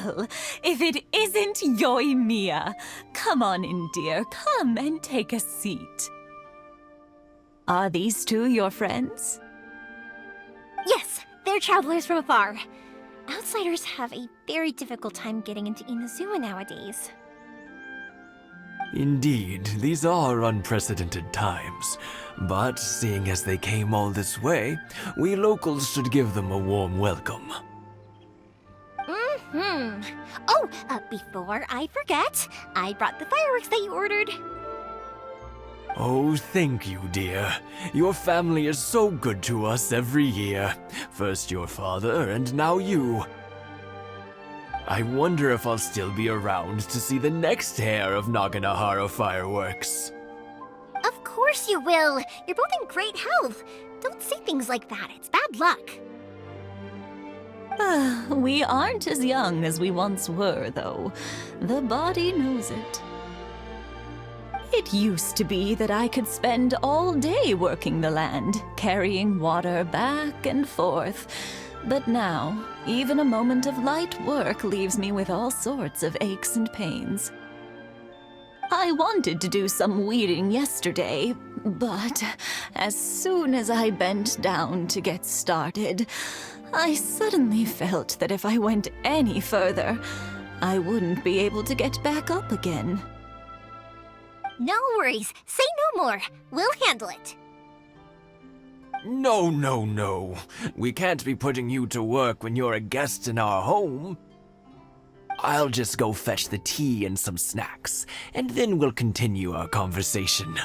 Well, if it isn't Yoimiya. Come on in, dear. Come and take a seat. Are these two your friends? Yes, they're travelers from afar. Outsiders have a very difficult time getting into Inazuma nowadays. Indeed, these are unprecedented times. But seeing as they came all this way, we locals should give them a warm welcome. Oh, before I forget, I brought the fireworks that you ordered. Oh, thank you, dear. Your family is so good to us every year. First your father, and now you. I wonder if I'll still be around to see the next pair of Naganahara fireworks. Of course you will. You're both in great health. Don't say things like that. It's bad luck. We aren't as young as we once were, though. The body knows it. It used to be that I could spend all day working the land, carrying water back and forth. But now, even a moment of light work leaves me with all sorts of aches and pains. I wanted to do some weeding yesterday, but as soon as I bent down to get started, I suddenly felt that if I went any further, I wouldn't be able to get back up again. No worries. Say no more. We'll handle it. No, no, no. We can't be putting you to work when you're a guest in our home. I'll just go fetch the tea and some snacks, and then we'll continue our conversation.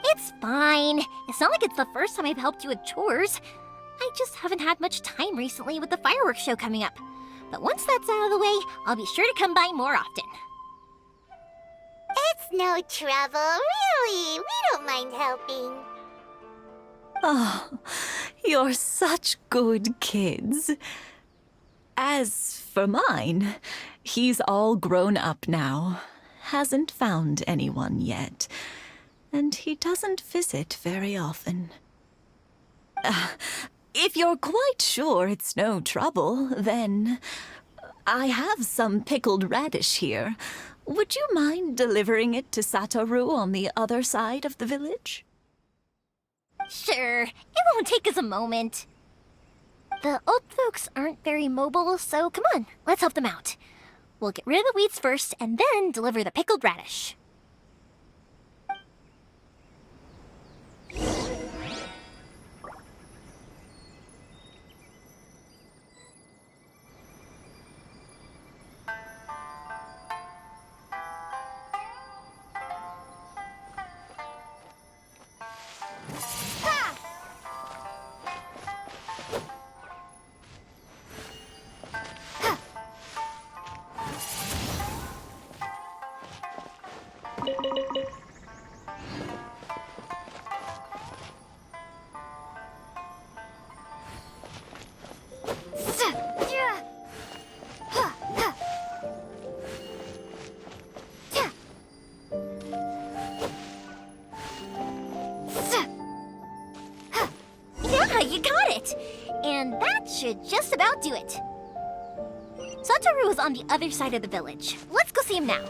It's fine. It's not like it's the first time I've helped you with chores. I just haven't had much time recently with the fireworks show coming up. But once that's out of the way, I'll be sure to come by more often. It's no trouble, really. We don't mind helping. Oh, you're such good kids. As for mine, he's all grown up now, hasn't found anyone yet, and he doesn't visit very often. If you're quite sure it's no trouble, then I have some pickled radish here. Would you mind delivering it to Satoru on the other side of the village? Sure, it won't take us a moment. The old folks aren't very mobile, so come on, let's help them out. We'll get rid of the weeds first, and then deliver the pickled radish. Yeah, you got it! And that should just about do it. Satoru is on the other side of the village. Let's go see him now.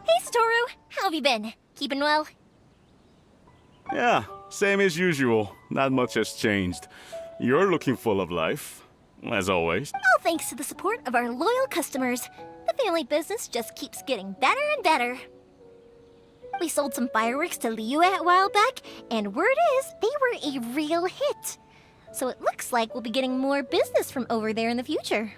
Hey, Satoru! How have you been? Keeping well? Yeah, same as usual. Not much has changed. You're looking full of life, as always. All thanks to the support of our loyal customers. The family business just keeps getting better and better. We sold some fireworks to Liyue a while back, and word is they were a real hit. So it looks like we'll be getting more business from over there in the future.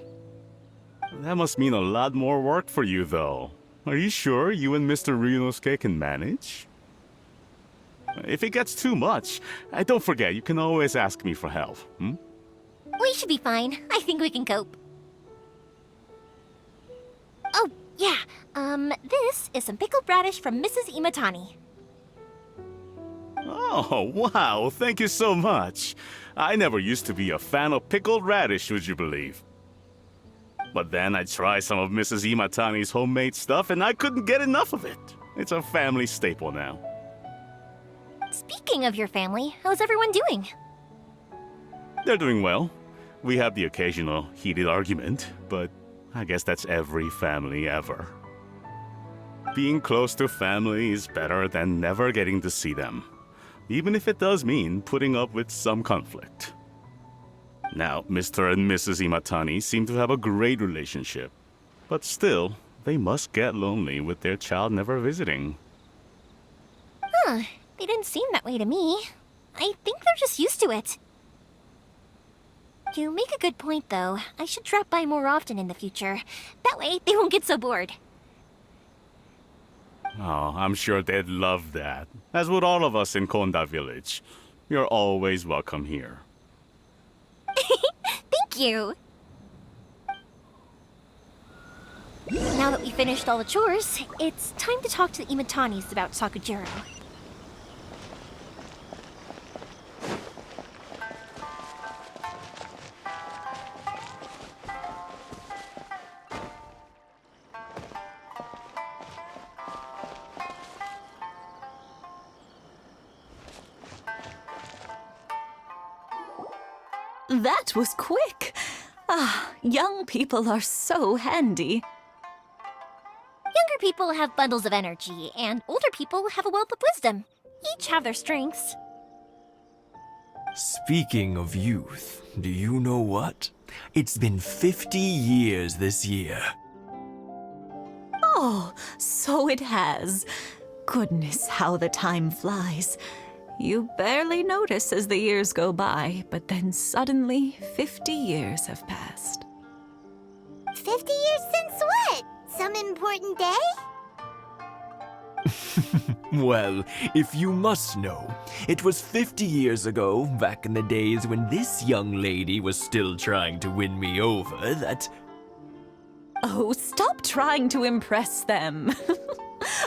That must mean a lot more work for you, though. Are you sure you and Mr. Ryunosuke can manage? If it gets too much, don't forget, you can always ask me for help, hmm? We should be fine. I think we can cope. Oh, yeah. This is some pickled radish from Mrs. Imatani. Oh, wow, thank you so much. I never used to be a fan of pickled radish, would you believe? But then I tried some of Mrs. Imatani's homemade stuff and I couldn't get enough of it. It's a family staple now. Speaking of your family, how's everyone doing? They're doing well. We have the occasional heated argument, but I guess that's every family ever. Being close to family is better than never getting to see them, even if it does mean putting up with some conflict. Now, Mr. and Mrs. Imatani seem to have a great relationship, but still, they must get lonely with their child never visiting. Huh, they didn't seem that way to me. I think they're just used to it. You make a good point, though. I should drop by more often in the future. That way, they won't get so bored. Oh, I'm sure they'd love that, as would all of us in Konda Village. You're always welcome here. Thank you! Now that we finished all the chores, it's time to talk to the Imatanis about Sakujiro. That was quick. Ah, young people are so handy. Younger people have bundles of energy, and older people have a wealth of wisdom. Each have their strengths. Speaking of youth, do you know what? It's been 50 years this year. Oh, so it has. Goodness, how the time flies. You barely notice as the years go by, but then suddenly 50 years have passed. 50 years since what? Some important day? Well, if you must know, it was 50 years ago, back in the days when this young lady was still trying to win me over, that... Oh, stop trying to impress them.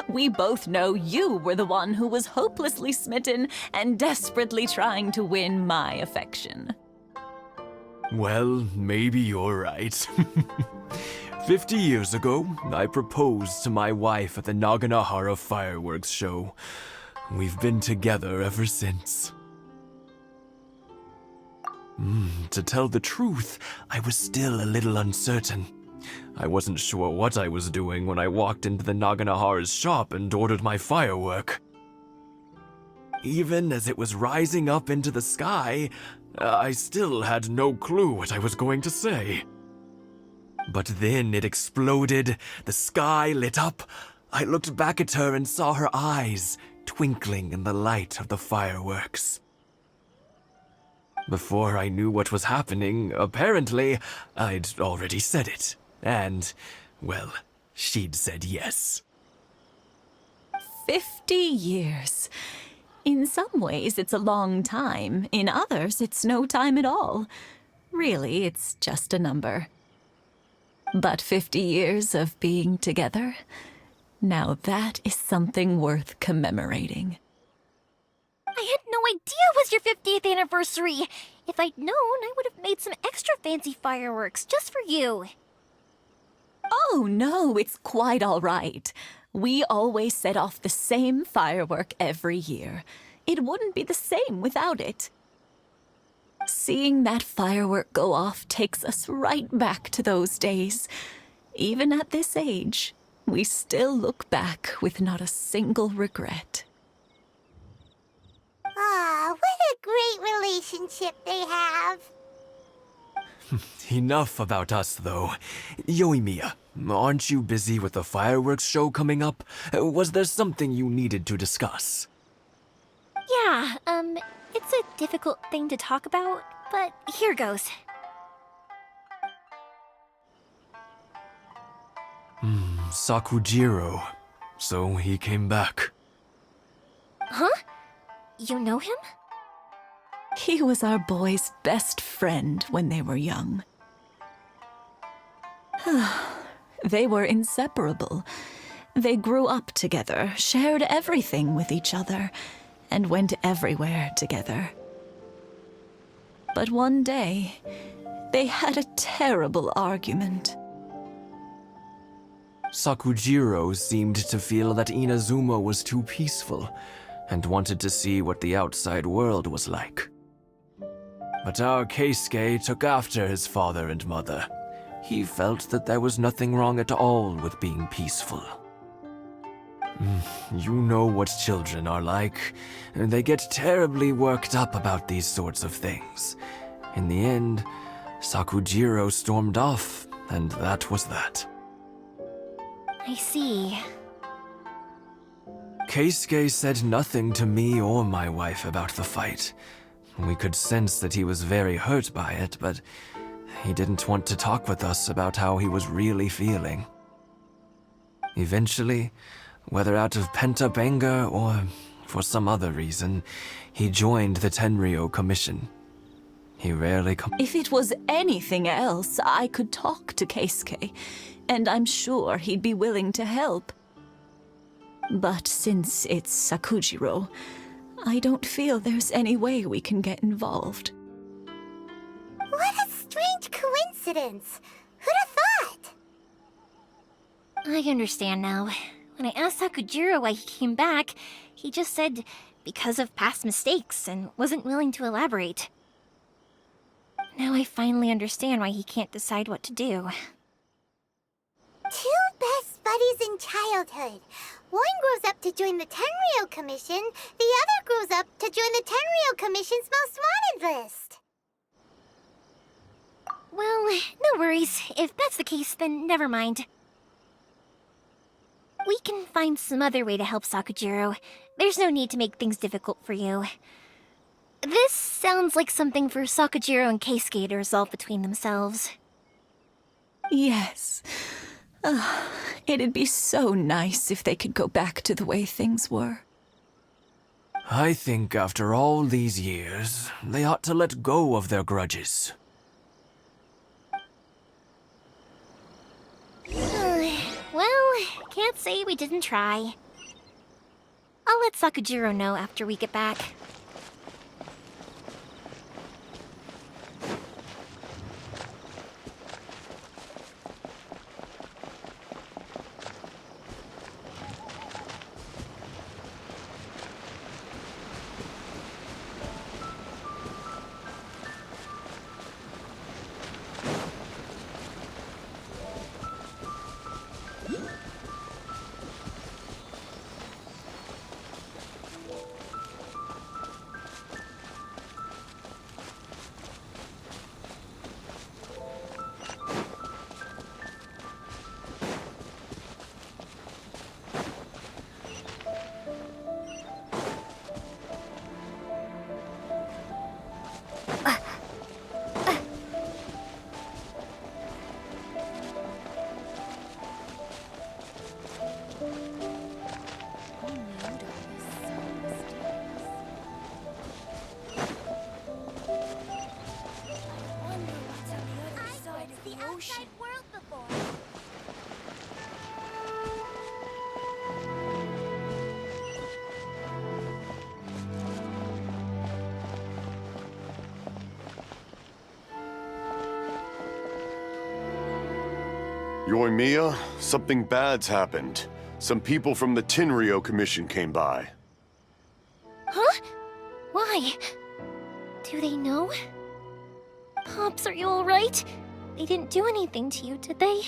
We both know you were the one who was hopelessly smitten and desperately trying to win my affection. Well, maybe you're right. 50 years ago, I proposed to my wife at the Naganahara fireworks show. We've been together ever since. To tell the truth, I was still a little uncertain. I wasn't sure what I was doing when I walked into the Naganahara's shop and ordered my firework. Even as it was rising up into the sky, I still had no clue what I was going to say. But then it exploded, the sky lit up. I looked back at her and saw her eyes twinkling in the light of the fireworks. Before I knew what was happening, apparently, I'd already said it. And, well, she'd said yes. 50 years. In some ways, it's a long time. In others, it's no time at all. Really, it's just a number. But 50 years of being together, now that is something worth commemorating. I had no idea it was your 50th anniversary. If I'd known, I would have made some extra fancy fireworks just for you. Oh, no, it's quite all right. We always set off the same firework every year. It wouldn't be the same without it. Seeing that firework go off takes us right back to those days. Even at this age, we still look back with not a single regret. Ah, what a great relationship they have. Enough about us, though. Yoimiya, aren't you busy with the fireworks show coming up? Was there something you needed to discuss? Yeah, it's a difficult thing to talk about, but here goes. Sakujiro. So he came back. Huh? You know him? He was our boys' best friend when they were young. They were inseparable. They grew up together, shared everything with each other, and went everywhere together. But one day, they had a terrible argument. Sakujiro seemed to feel that Inazuma was too peaceful and wanted to see what the outside world was like. But our Keisuke took after his father and mother. He felt that there was nothing wrong at all with being peaceful. You know what children are like. They get terribly worked up about these sorts of things. In the end, Sakujiro stormed off, and that was that. I see. Keisuke said nothing to me or my wife about the fight. We could sense that he was very hurt by it, but he didn't want to talk with us about how he was really feeling. Eventually, whether out of pent-up anger or for some other reason, he joined the Tenryou Commission. He rarely If it was anything else, I could talk to Keisuke, and I'm sure he'd be willing to help. But since it's Sakujiro, I don't feel there's any way we can get involved. What a strange coincidence! Who'd have thought? I understand now. When I asked Sakujiro why he came back, he just said because of past mistakes and wasn't willing to elaborate. Now I finally understand why he can't decide what to do. Two best buddies in childhood. One grows up to join the Tenryou Commission, the other grows up to join the Tenryou Commission's most wanted list. Well, no worries. If that's the case, then never mind. We can find some other way to help Sakujiro. There's no need to make things difficult for you. This sounds like something for Sakujiro and Keisuke to resolve between themselves. Yes. It'd be so nice if they could go back to the way things were. I think after all these years, they ought to let go of their grudges. Well, can't say we didn't try. I'll let Sakujiro know after we get back. Yoimiya, something bad's happened. Some people from the Tenryou Commission came by. Huh? Why? Do they know? Pops, are you alright? They didn't do anything to you, did they?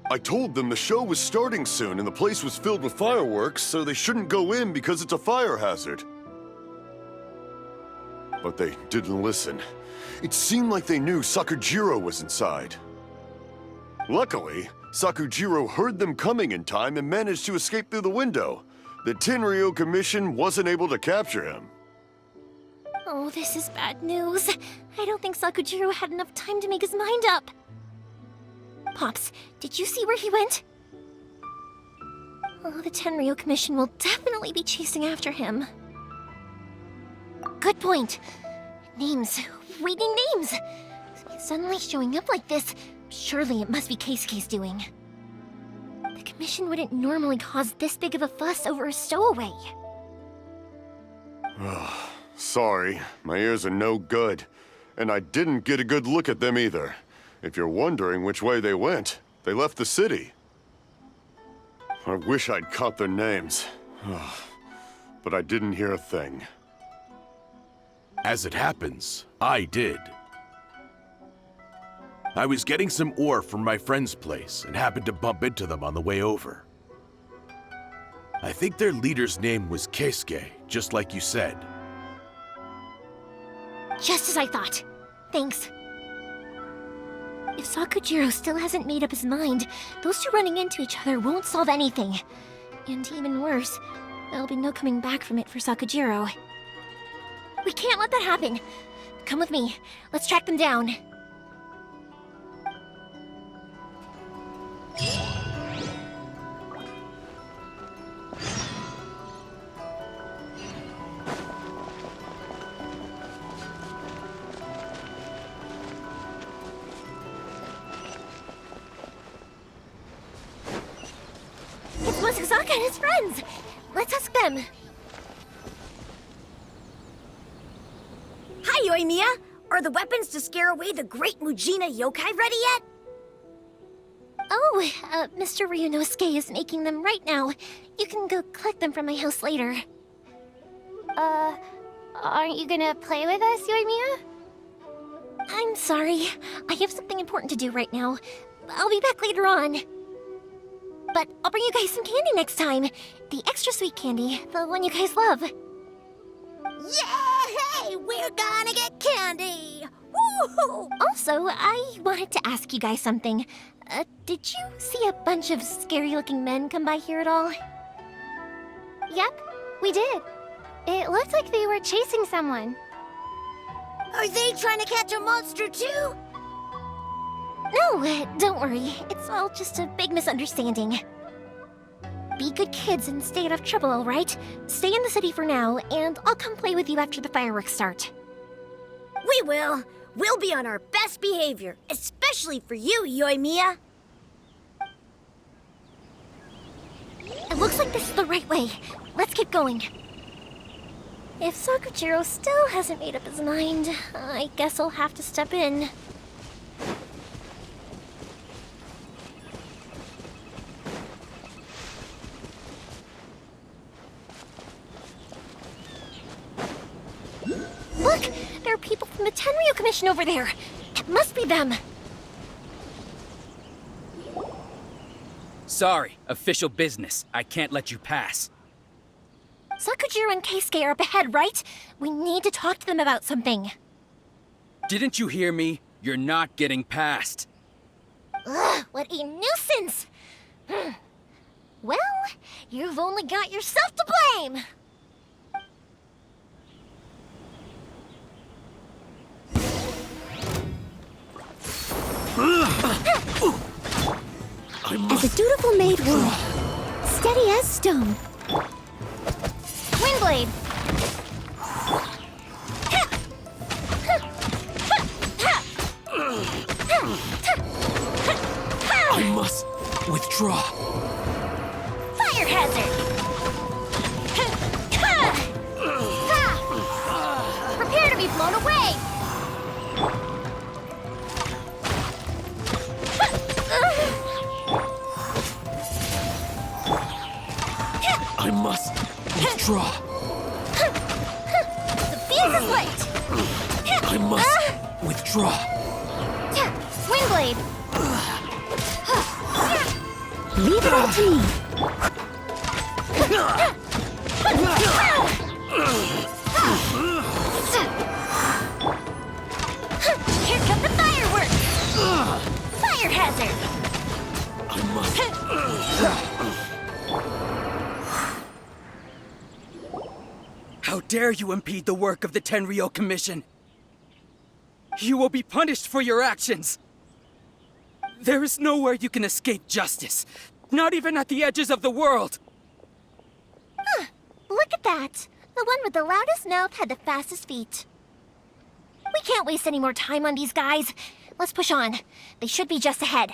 I told them the show was starting soon and the place was filled with fireworks, so they shouldn't go in because it's a fire hazard. But they didn't listen. It seemed like they knew Sakujiro was inside. Luckily, Sakujiro heard them coming in time and managed to escape through the window. The Tenryou Commission wasn't able to capture him. Oh, this is bad news. I don't think Sakujiro had enough time to make his mind up. Pops, did you see where he went? Oh, the Tenryou Commission will definitely be chasing after him. Good point. Names. Reading names. Suddenly showing up like this. Surely it must be Keisuke's doing. The Commission wouldn't normally cause this big of a fuss over a stowaway. Sorry, my ears are no good. And I didn't get a good look at them either. If you're wondering which way they went, They left the city. I wish I'd caught their names. But I didn't hear a thing. As it happens, I did. I was getting some ore from my friend's place and happened to bump into them on the way over. I think their leader's name was Keisuke, just like you said. Just as I thought. Thanks. If Sakujiro still hasn't made up his mind, those two running into each other won't solve anything. And even worse, there'll be no coming back from it for Sakujiro. We can't let that happen. Come with me. Let's track them down. It's Masazaka and his friends! Let's ask them! Hi, Yoimiya! Are the weapons to scare away the great Mujina yokai ready yet? Oh, Mr. Ryunosuke is making them right now. You can go collect them from my house later. Aren't you gonna play with us, Yoimiya? I'm sorry. I have something important to do right now. I'll be back later on. But I'll bring you guys some candy next time. The extra sweet candy, the one you guys love. Yay! We're gonna get candy! Woo! Also, I wanted to ask you guys something. Did you see a bunch of scary-looking men come by here at all? Yep, we did. It looked like they were chasing someone. Are they trying to catch a monster too? No, don't worry. It's all just a big misunderstanding. Be good kids and stay out of trouble, all right? Stay in the city for now, and I'll come play with you after the fireworks start. We will. We'll be on our best behavior, especially for you, Yoimiya. It looks like this is the right way. Let's keep going. If Sakujiro still hasn't made up his mind, I guess I'll have to step in. Look! There are people from the Tenryu Commission over there! It must be them! Sorry, official business. I can't let you pass. Sakujiro and Keisuke are up ahead, right? We need to talk to them about something. Didn't you hear me? You're not getting past. Ugh, what a nuisance! Well, you've only got yourself to blame! As a dutiful maid would, steady as stone. Windblade! I must withdraw. Fire hazard! Prepare to be blown away! I must withdraw. The fuse is lit! I must withdraw. Windblade! Leave it all to me. Here come the fireworks! Fire hazard! I must. How dare you impede the work of the Tenryo Commission? You will be punished for your actions. There is nowhere you can escape justice. Not even at the edges of the world. Look at that! The one with the loudest mouth had the fastest feet. We can't waste any more time on these guys. Let's push on. They should be just ahead.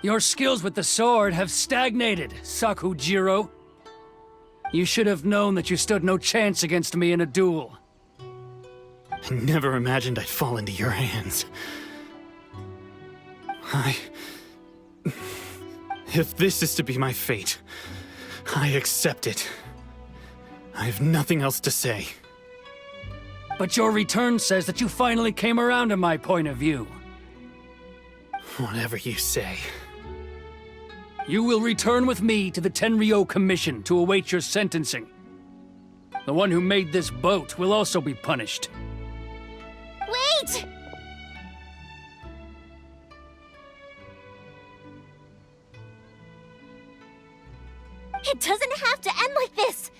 Your skills with the sword have stagnated, Sakujiro. You should have known that you stood no chance against me in a duel. I never imagined I'd fall into your hands. If this is to be my fate, I accept it. I have nothing else to say. But your return says that you finally came around to my point of view. Whatever you say. You will return with me to the Tenryou Commission to await your sentencing. The one who made this boat will also be punished. Wait! It doesn't have to end like this!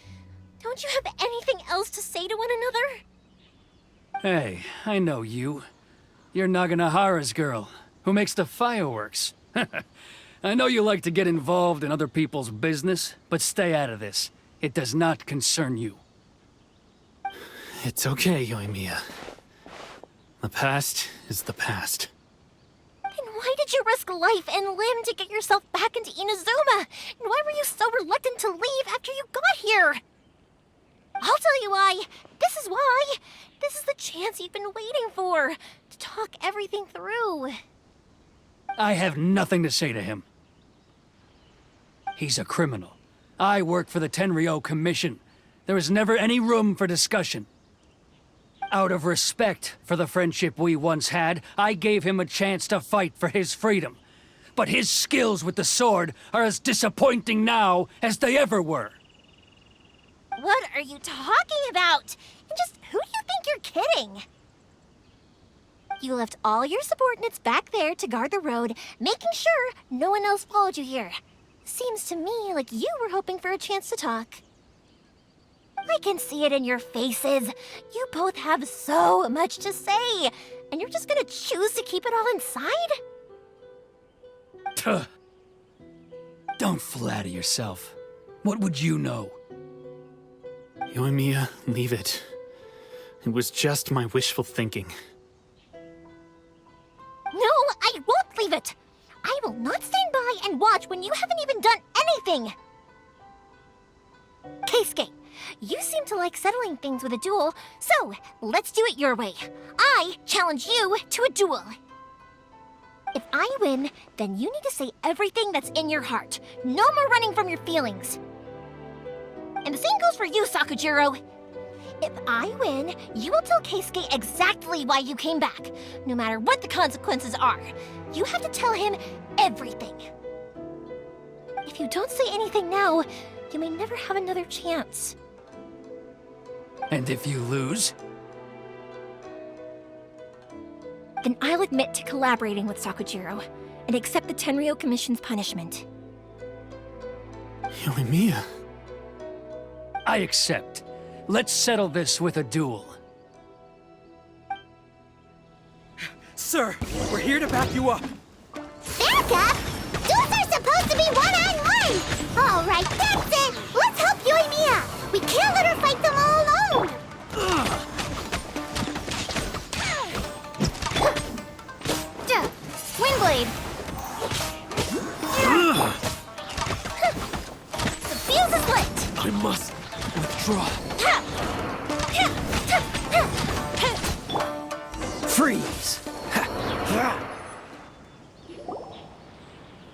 Don't you have anything else to say to one another? Hey, I know you. You're Naganahara's girl, who makes the fireworks. I know you like to get involved in other people's business, but stay out of this. It does not concern you. It's okay, Yoimiya. The past is the past. Then why did you risk life and limb to get yourself back into Inazuma? And why were you so reluctant to leave after you got here? I'll tell you why. This is why. This is the chance you've been waiting for. To talk everything through. I have nothing to say to him. He's a criminal. I work for the Tenryou Commission. There is never any room for discussion. Out of respect for the friendship we once had, I gave him a chance to fight for his freedom. But his skills with the sword are as disappointing now as they ever were. What are you talking about? And just who do you think you're kidding? You left all your subordinates back there to guard the road, making sure no one else followed you here. Seems to me like you were hoping for a chance to talk. I can see it in your faces. You both have so much to say, and you're just gonna choose to keep it all inside? Tuh. Don't flatter yourself. What would you know? Yoimiya, leave it. It was just my wishful thinking. No, I won't leave it! I will not stand by and watch when you haven't even done anything! Keisuke, you seem to like settling things with a duel, so let's do it your way. I challenge you to a duel. If I win, then you need to say everything that's in your heart. No more running from your feelings. And the same goes for you, Sakujiro. If I win, you will tell Keisuke exactly why you came back, no matter what the consequences are. You have to tell him everything. If you don't say anything now, you may never have another chance. And if you lose? Then I'll admit to collaborating with Sakujiro and accept the Tenryou Commission's punishment. Yoimiya. I accept. Let's settle this with a duel. Sir, we're here to back you up. Back up? Duels are supposed to be one-on-one! All right, that's it! Let's help Yoimiya! We can't let her fight them all alone! Windblade! The fuse is lit! I must withdraw. Freeze!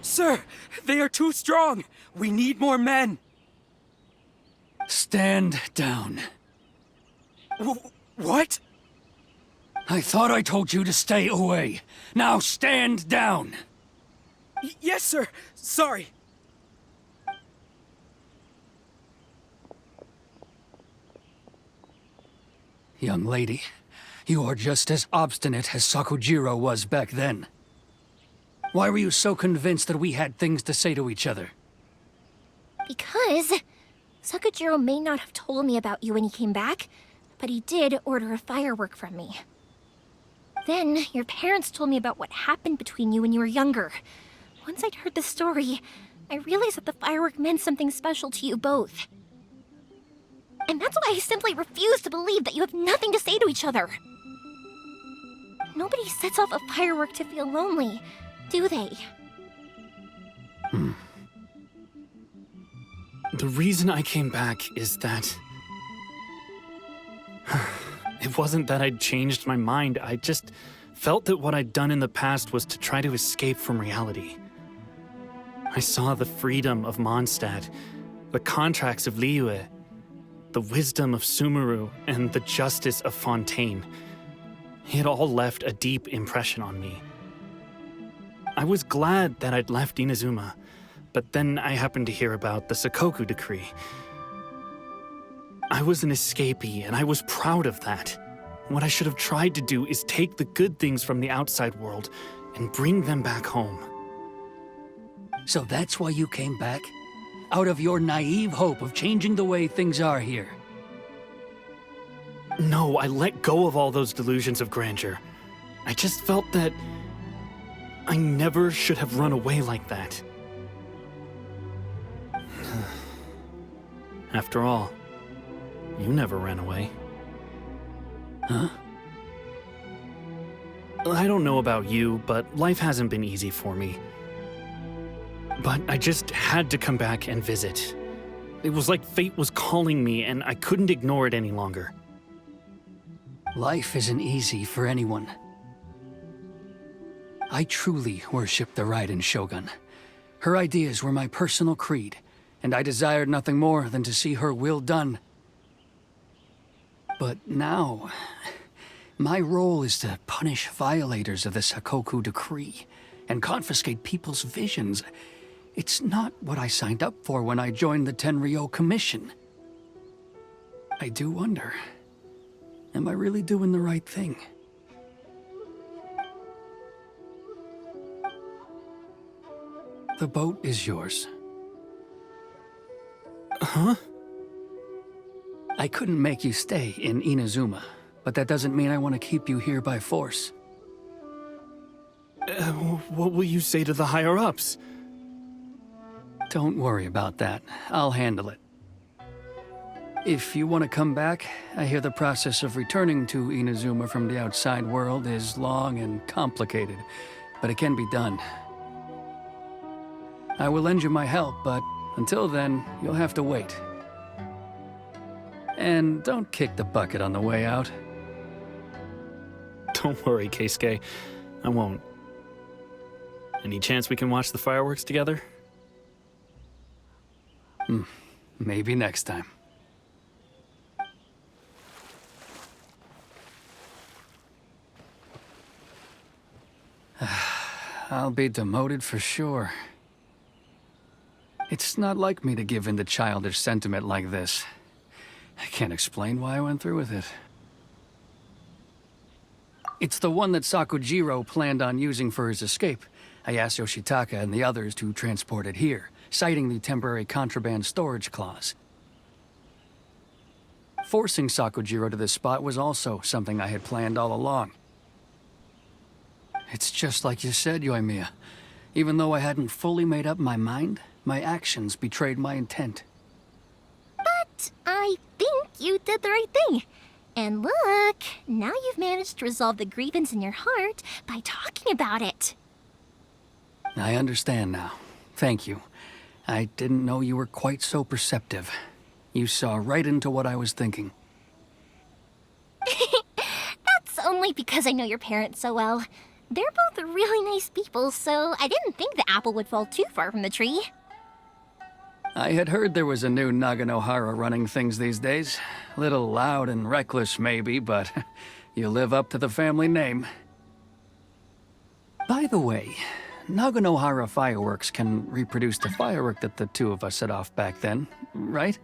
Sir, they are too strong. We need more men. Stand down. What? I thought I told you to stay away. Now stand down. Yes, sir. Sorry. Young lady, you are just as obstinate as Sakujiro was back then. Why were you so convinced that we had things to say to each other? Because Sakujiro may not have told me about you when he came back, but he did order a firework from me. Then your parents told me about what happened between you when you were younger. Once I'd heard the story, I realized that the firework meant something special to you both. And that's why I simply refuse to believe that you have nothing to say to each other. Nobody sets off a firework to feel lonely, do they? The reason I came back is that... It wasn't that I'd changed my mind, I just felt that what I'd done in the past was to try to escape from reality. I saw the freedom of Mondstadt, the contracts of Liyue, the wisdom of Sumeru, and the justice of Fontaine. It all left a deep impression on me. I was glad that I'd left Inazuma, but then I happened to hear about the Sakoku decree. I was an escapee, and I was proud of that. What I should have tried to do is take the good things from the outside world and bring them back home. So that's why you came back? Out of your naive hope of changing the way things are here? No, I let go of all those delusions of grandeur. I just felt that I never should have run away like that. After all, you never ran away. Huh? I don't know about you, but life hasn't been easy for me. But I just had to come back and visit. It was like fate was calling me, and I couldn't ignore it any longer. Life isn't easy for anyone. I truly worship the Raiden Shogun. Her ideas were my personal creed, and I desired nothing more than to see her will done. But now, my role is to punish violators of the Sakoku decree and confiscate people's visions. It's not what I signed up for when I joined the Tenryou Commission. I do wonder, am I really doing the right thing? The boat is yours. Huh? I couldn't make you stay in Inazuma, but that doesn't mean I want to keep you here by force. What will you say to the higher-ups? Don't worry about that. I'll handle it. If you want to come back, I hear the process of returning to Inazuma from the outside world is long and complicated, but it can be done. I will lend you my help, but until then, you'll have to wait. And don't kick the bucket on the way out. Don't worry, Keisuke. I won't. Any chance we can watch the fireworks together? Maybe next time. I'll be demoted for sure. It's not like me to give in to childish sentiment like this. I can't explain why I went through with it. It's the one that Sakujiro planned on using for his escape. I asked Yoshitaka and the others to transport it here, citing the temporary contraband storage clause. Forcing Sakujiro to this spot was also something I had planned all along. It's just like you said, Yoimiya. Even though I hadn't fully made up my mind, my actions betrayed my intent. But I think you did the right thing. And look, now you've managed to resolve the grievance in your heart by talking about it. I understand now. Thank you. I didn't know you were quite so perceptive. You saw right into what I was thinking. That's only because I know your parents so well. They're both really nice people, so I didn't think the apple would fall too far from the tree. I had heard there was a new Naganohara running things these days. Little loud and reckless, maybe, but you live up to the family name. By the way, Naganohara fireworks can reproduce the firework that the two of us set off back then, right?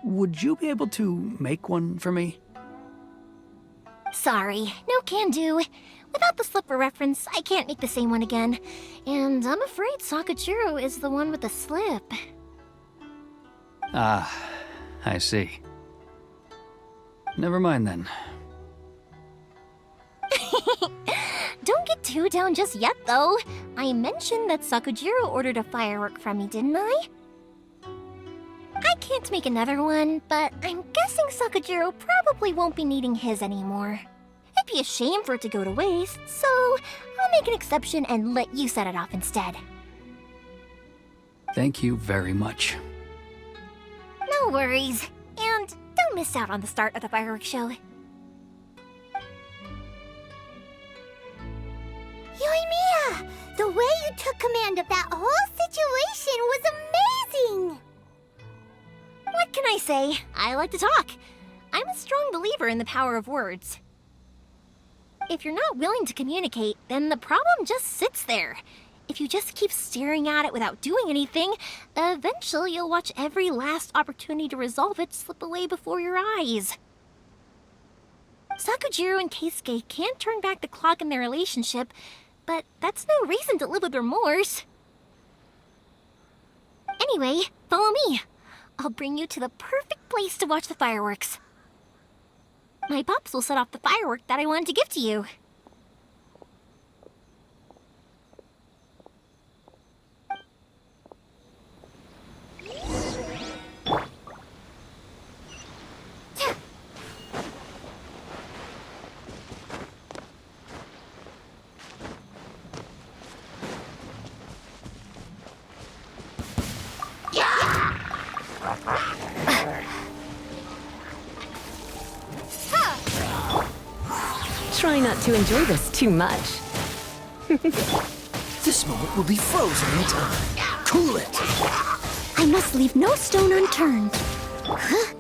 Would you be able to make one for me? Sorry, no can do. Without the slipper reference, I can't make the same one again. And I'm afraid Sakujiro is the one with the slip. Ah, I see. Never mind then. Don't get too down just yet, though. I mentioned that Sakujiro ordered a firework from me, didn't I? I can't make another one, but I'm guessing Sakujiro probably won't be needing his anymore. It'd be a shame for it to go to waste, so I'll make an exception and let you set it off instead. Thank you very much. No worries. And don't miss out on the start of the fireworks show. Yoimiya! The way you took command of that whole situation was amazing! What can I say? I like to talk. I'm a strong believer in the power of words. If you're not willing to communicate, then the problem just sits there. If you just keep staring at it without doing anything, eventually you'll watch every last opportunity to resolve it slip away before your eyes. Sakujiro and Keisuke can't turn back the clock in their relationship, but that's no reason to live with remorse. Anyway, follow me. I'll bring you to the perfect place to watch the fireworks. My pops will set off the firework that I wanted to give to you. Try not to enjoy this too much. This moment will be frozen in time. Cool it! I must leave no stone unturned. Huh?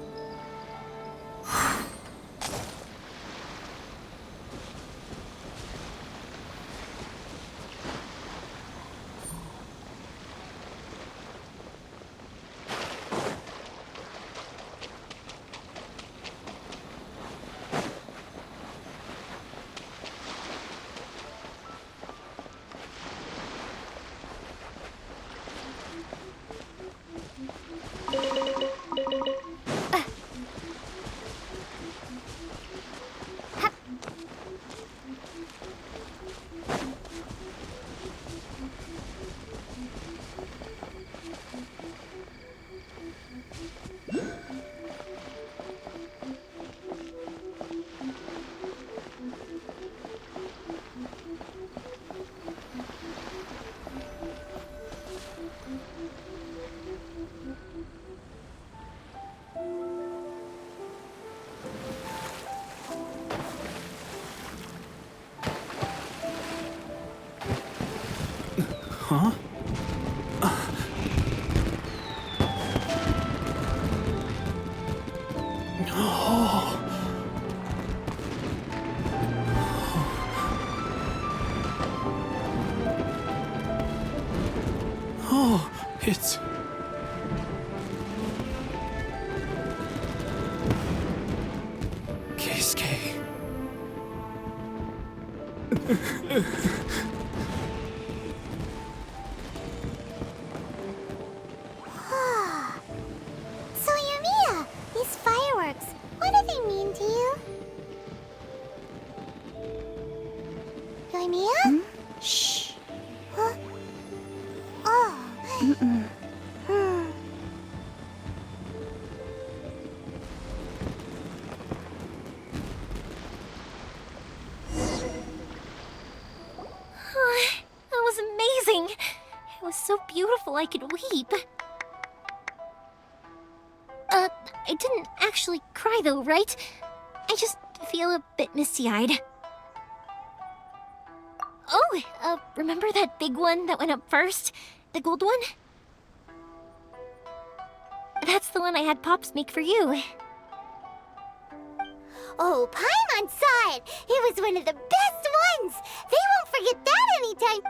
Huh? Oh, it's... Keisuke. So, Yoimiya, these fireworks, what do they mean to you? Yoimiya? Shh. Huh? Oh. That was amazing. It was so beautiful I could weep. I didn't actually cry though, right? I just feel a bit misty-eyed. Oh, remember that big one that went up first? The gold one? That's the one I had Pops make for you. Oh, Paimon saw it! It was one of the best ones! They won't forget that anytime!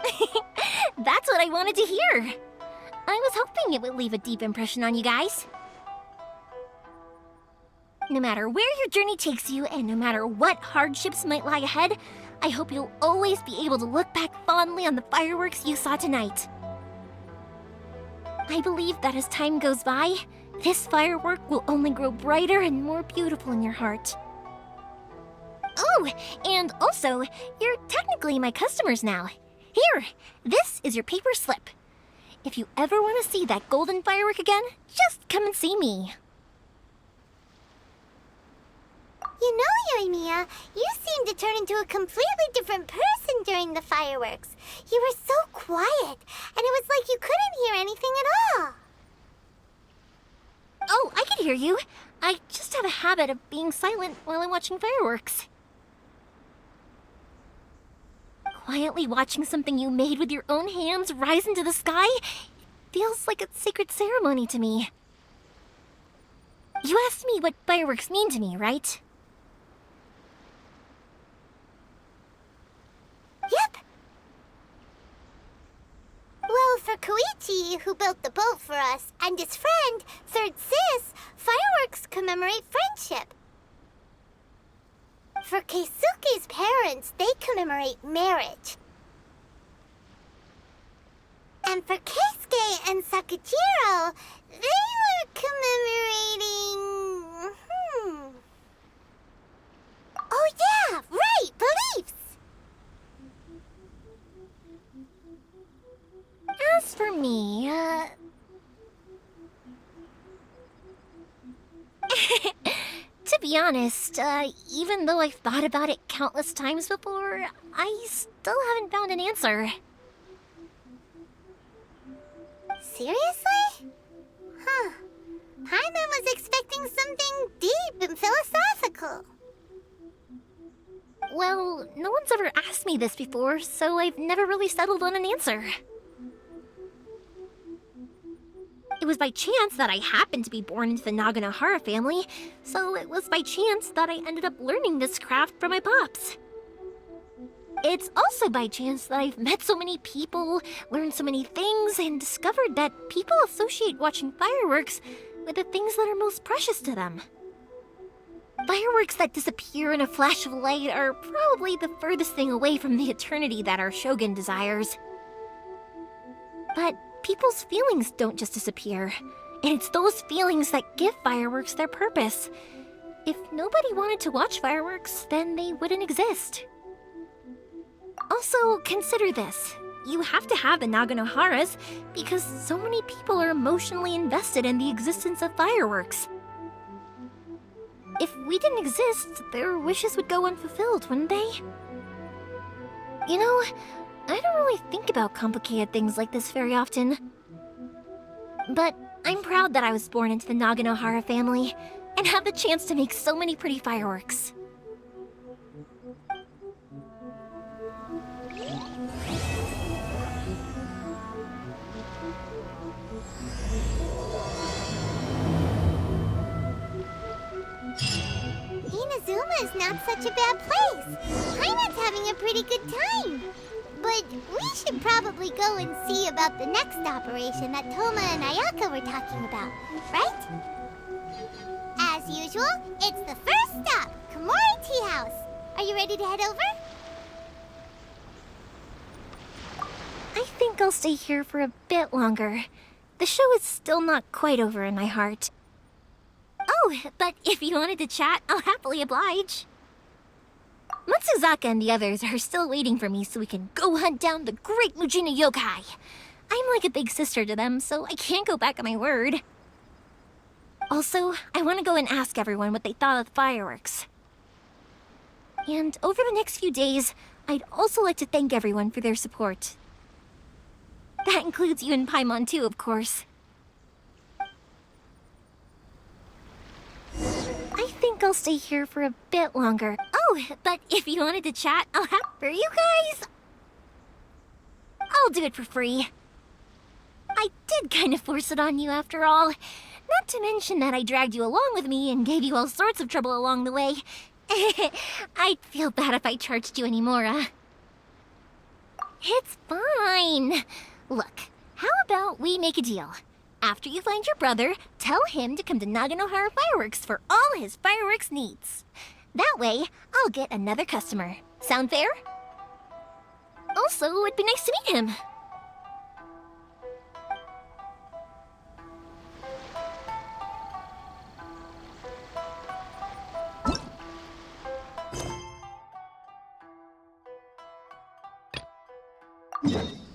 That's what I wanted to hear. I was hoping it would leave a deep impression on you guys. No matter where your journey takes you, and no matter what hardships might lie ahead, I hope you'll always be able to look back fondly on the fireworks you saw tonight. I believe that as time goes by, this firework will only grow brighter and more beautiful in your heart. Oh, and also, you're technically my customers now. Here, this is your paper slip. If you ever want to see that golden firework again, just come and see me. You know, Urania, you seemed to turn into a completely different person during the fireworks. You were so quiet, and it was like you couldn't hear anything at all. Oh, I can hear you. I just have a habit of being silent while I'm watching fireworks. Quietly watching something you made with your own hands rise into the sky feels like a sacred ceremony to me. You asked me what fireworks mean to me, right? Yep. Well, for Koichi, who built the boat for us, and his friend, Third Sis, fireworks commemorate friendship. For Keisuke's parents, they commemorate marriage. And for Keisuke and Sakujiro, they were commemorating... Oh yeah, right, beliefs! As for me, to be honest, even though I've thought about it countless times before, I still haven't found an answer. Seriously? Huh. Paimon was expecting something deep and philosophical. Well, no one's ever asked me this before, so I've never really settled on an answer. It was by chance that I happened to be born into the Naganohara family, so it was by chance that I ended up learning this craft from my pops. It's also by chance that I've met so many people, learned so many things, and discovered that people associate watching fireworks with the things that are most precious to them. Fireworks that disappear in a flash of light are probably the furthest thing away from the eternity that our shogun desires. But people's feelings don't just disappear, and it's those feelings that give fireworks their purpose. If nobody wanted to watch fireworks, then they wouldn't exist. Also, consider this. You have to have the Naganoharas because so many people are emotionally invested in the existence of fireworks. If we didn't exist, their wishes would go unfulfilled, wouldn't they? You know, I don't really think about complicated things like this very often. But I'm proud that I was born into the Naganohara family and have the chance to make so many pretty fireworks. Inazuma is not such a bad place. Paimon's having a pretty good time. But we should probably go and see about the next operation that Toma and Ayaka were talking about, right? As usual, it's the first stop, Komori Tea House. Are you ready to head over? I think I'll stay here for a bit longer. The show is still not quite over in my heart. Oh, but if you wanted to chat, I'll happily oblige. Matsuzaka and the others are still waiting for me so we can go hunt down the great Mujina yokai. I'm like a big sister to them, so I can't go back on my word. Also, I want to go and ask everyone what they thought of the fireworks. And over the next few days, I'd also like to thank everyone for their support. That includes you and Paimon too, of course. I think I'll stay here for a bit longer. Oh, but if you wanted to chat, I'll have for you guys. I'll do it for free. I did kind of force it on you after all. Not to mention that I dragged you along with me and gave you all sorts of trouble along the way. I'd feel bad if I charged you anymore. It's fine. Look, how about we make a deal? After you find your brother, tell him to come to Naganohara Fireworks for all his fireworks needs. That way, I'll get another customer. Sound fair? Also, it'd be nice to meet him. You